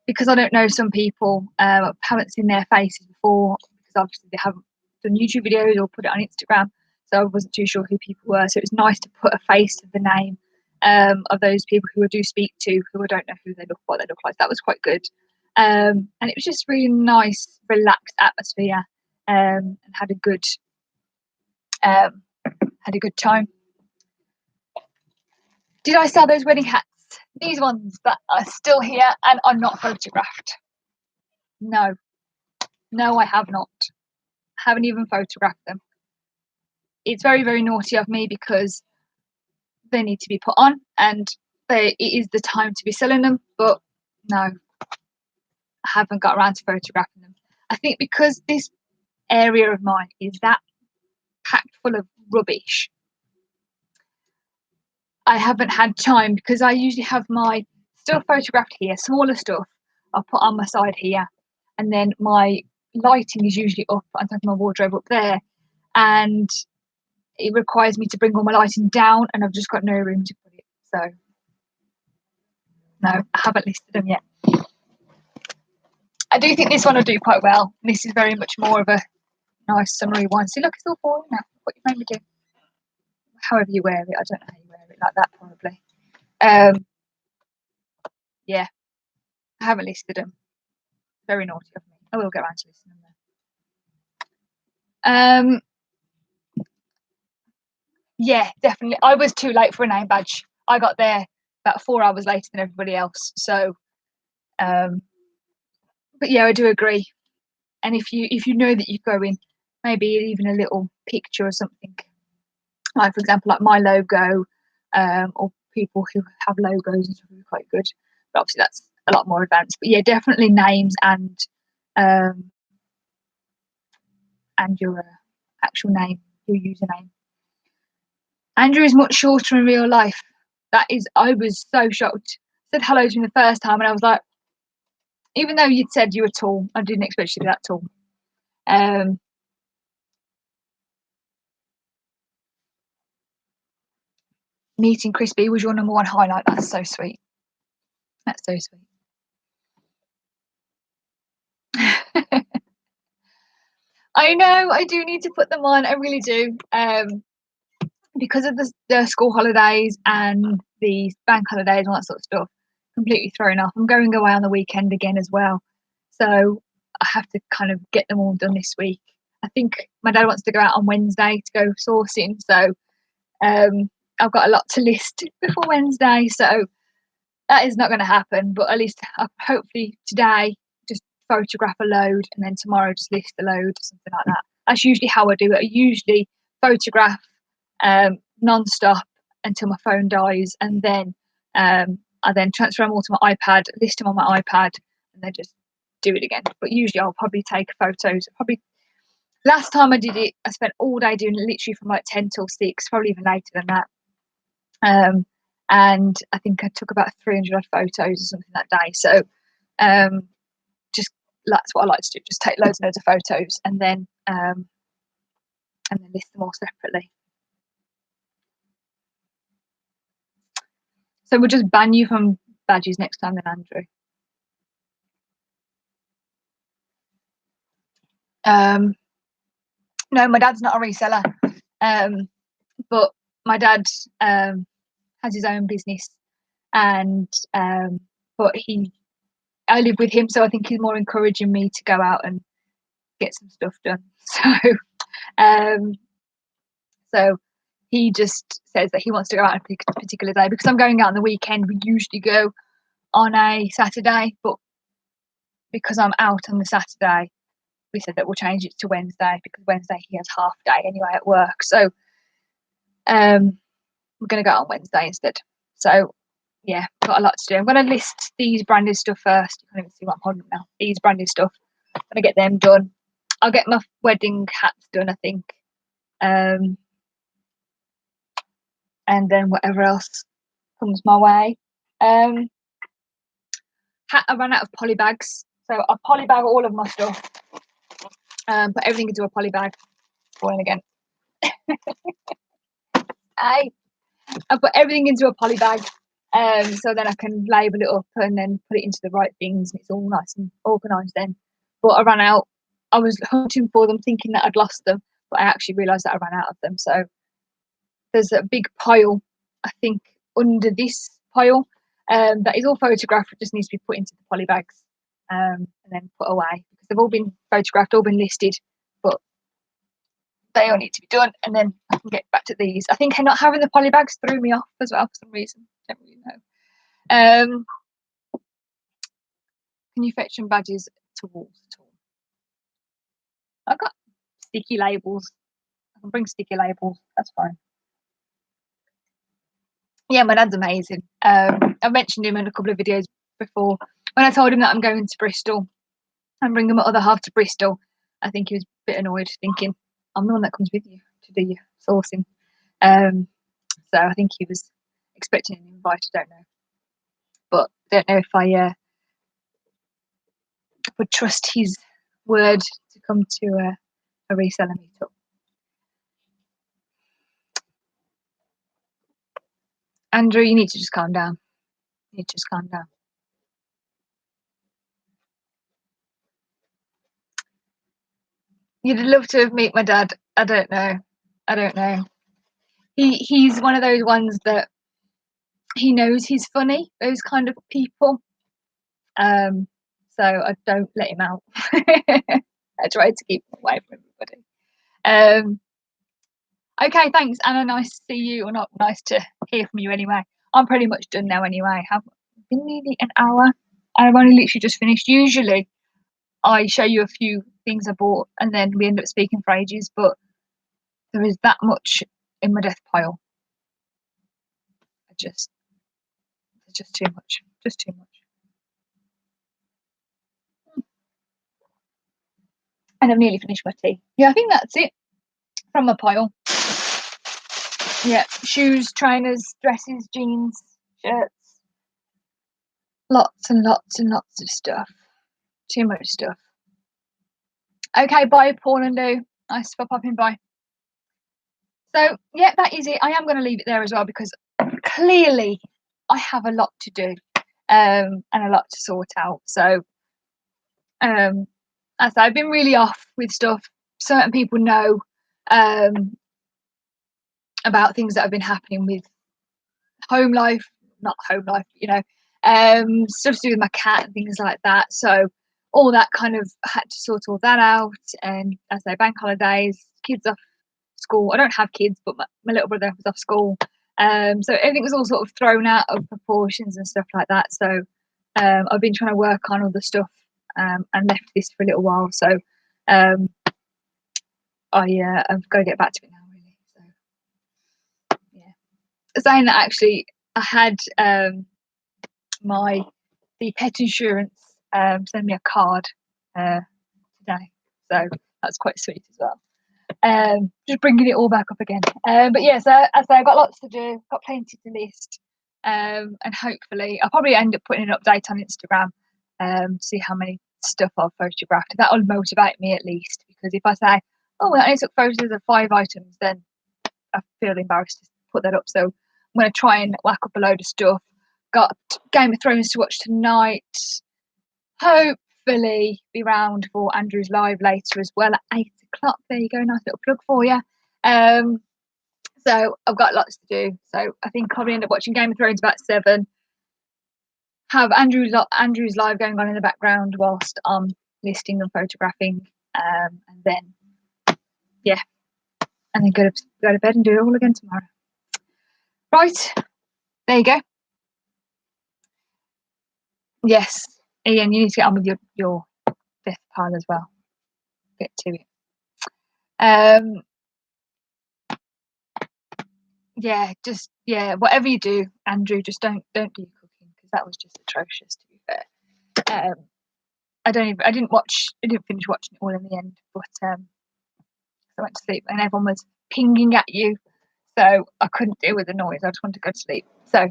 S1: because I don't know some people, I haven't seen their faces before, because obviously they haven't done YouTube videos or put it on Instagram. So I wasn't too sure who people were. So it was nice to put a face to the name of those people who I do speak to, who I don't know what they look like. That was quite good. And it was just really nice, relaxed atmosphere, and had a good time. Did I sell those wedding hats? These ones that are still here and are not photographed. No, I have not. I haven't even photographed them. It's very, very naughty of me, because they need to be put on, and it is the time to be selling them. But no, I haven't got around to photographing them. I think because this area of mine is that packed full of rubbish, I haven't had time, because I usually have my stuff photographed here, smaller stuff I'll put on my side here, and then my lighting is usually up on top of my wardrobe up there, and it requires me to bring all my lighting down, and I've just got no room to put it. So no, I haven't listed them yet. I do think this one will do quite well. This is very much more of a nice summery one. See, look, it's all falling now. What you made me do? However you wear it, I don't know how you wear it, like that probably. Yeah, I haven't listed them. Very naughty of me. I will get around to listing them though. Yeah, definitely. I was too late for a name badge. I got there about 4 hours later than everybody else. So, but yeah, I do agree. And if you know that you're going, maybe even a little picture or something, like for example, like my logo, or people who have logos and stuff would be quite good. But obviously that's a lot more advanced. But yeah, definitely names and your actual name, your username. Andrew is much shorter in real life. I was so shocked. I said hello to him the first time, and I was like, even though you'd said you were tall, I didn't expect you to be that tall. Meeting Chris B was your number one highlight. That's so sweet. That's so sweet. I know, I do need to put them on. I really do. Because of the school holidays and the bank holidays and all that sort of stuff, completely thrown off. I'm going away on the weekend again as well. So I have to kind of get them all done this week. I think my dad wants to go out on Wednesday to go sourcing. So I've got a lot to list before Wednesday. So that is not going to happen. But at least hopefully today, just photograph a load, and then tomorrow just list the load, something like that. That's usually how I do it. I usually photograph non-stop until my phone dies, and then I then transfer them all to my iPad, list them on my iPad, and then just do it again. But usually I'll probably take photos, probably Last time I did it, I spent all day doing it, literally from like 10 till 6, probably even later than that. And I think I took about 300 odd photos or something that day. So just that's what I like to do, just take loads and loads of photos and then list them all separately. So we'll just ban you from badges next time then, Andrew. No, my dad's not a reseller, but my dad has his own business, and but I live with him, so I think he's more encouraging me to go out and get some stuff done. So he just says that he wants to go out on a particular day because I'm going out on the weekend. We usually go on a Saturday, but because I'm out on the Saturday, we said that we'll change it to Wednesday because Wednesday he has half day anyway at work. So we're going to go on Wednesday instead. So yeah, got a lot to do. I'm going to list these branded stuff first. You can't even see what I'm holding now. These branded stuff. I'm going to get them done. I'll get my wedding hats done, I think. And then whatever else comes my way. I ran out of poly bags, so I polybag all of my stuff. Put everything into a poly bag. Falling again. I put everything into a poly bag, so then I can label it up and then put it into the right things, and it's all nice and organised then. But I ran out. I was hunting for them, thinking that I'd lost them, but I actually realised that I ran out of them. So there's a big pile, I think, under this pile that is all photographed. It just needs to be put into the poly bags and then put away because they've all been photographed, all been listed, but they all need to be done, and then I can get back to these. I think not having the poly bags threw me off as well for some reason. Don't really know. Can you fetch some badges to walls at all? I've got sticky labels. I can bring sticky labels. That's fine. Yeah, my dad's amazing. I've mentioned him in a couple of videos before. When I told him that I'm going to Bristol and bringing my other half to Bristol, I think he was a bit annoyed, thinking I'm the one that comes with you to do your sourcing. So I think he was expecting an invite. I don't know, but I don't know if I would trust his word to come to a reseller meetup. Andrew, you need to just calm down. You need to just calm down. You'd love to meet my dad. I don't know. He's one of those ones that he knows he's funny, those kind of people. So I don't let him out. I try to keep him away from everybody. Okay, thanks, Anna. Nice to see you, or not nice to hear from you anyway. I'm pretty much done now anyway. I've been nearly an hour. I've only literally just finished. Usually I show you a few things I bought and then we end up speaking for ages, but there is that much in my death pile. It's just too much. Just too much. And I've nearly finished my tea. Yeah, I think that's it from my pile. Yeah, shoes, trainers, dresses, jeans, shirts. Lots and lots and lots of stuff. Too much stuff. Okay, bye, Paul and Lou. Nice for popping by. So, yeah, that is it. I am going to leave it there as well because clearly I have a lot to do and a lot to sort out. So, as I've been really off with stuff. Certain people know about things that have been happening with home life, not home life, stuff to do with my cat and things like that. So all that kind of had to sort all that out. And as I say, bank holidays, kids off school. I don't have kids, but my little brother was off school. So everything was all sort of thrown out of proportions and stuff like that. So I've been trying to work on all the stuff and left this for a little while. So I've got to get back to it now, really. So yeah, saying that actually, I had the pet insurance send me a card today. So That's quite sweet as well. Just bringing it all back up again. But yeah, so as I say, I've got lots to do, got plenty to list, and hopefully I'll probably end up putting an update on Instagram, to see how many stuff I've photographed. That will motivate me at least, because if I say, oh, I only took photos of 5 items, then I feel embarrassed to put that up. So I'm going to try and whack up a load of stuff. Got Game of Thrones to watch tonight. Hopefully be round for Andrew's live later as well at 8 o'clock. There you go, nice little plug for you. So I've got lots to do. So I think I'll probably end up watching Game of Thrones about 7. Have Andrew's live going on in the background whilst I'm listing and photographing. And then, yeah, and then go to bed and do it all again tomorrow. Right, there you go. Yes, Ian, you need to get on with your 5th pile as well. Get to it. Whatever you do, Andrew, just don't do cooking, because that was just atrocious, to be fair. I didn't finish watching it all in the end, but I went to sleep and everyone was pinging at you, so I couldn't deal with the noise. I just wanted to go to sleep. So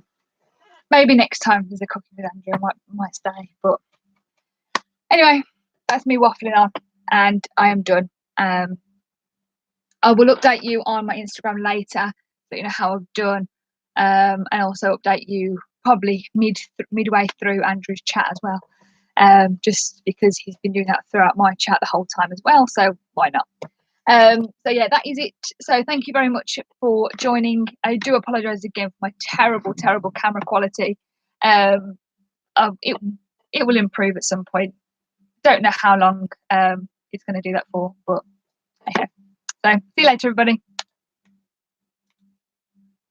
S1: maybe next time there's a cooking with Andrew, I might stay. But anyway, that's me waffling on, and I am done. I will update you on my Instagram later, so you know how I've done, and also update you probably midway through Andrew's chat as well, just because he's been doing that throughout my chat the whole time as well, so why not? So yeah, that is it. So thank you very much for joining. I do apologise again for my terrible camera quality. It will improve at some point. Don't know how long it's going to do that for, but okay. So see you later, everybody.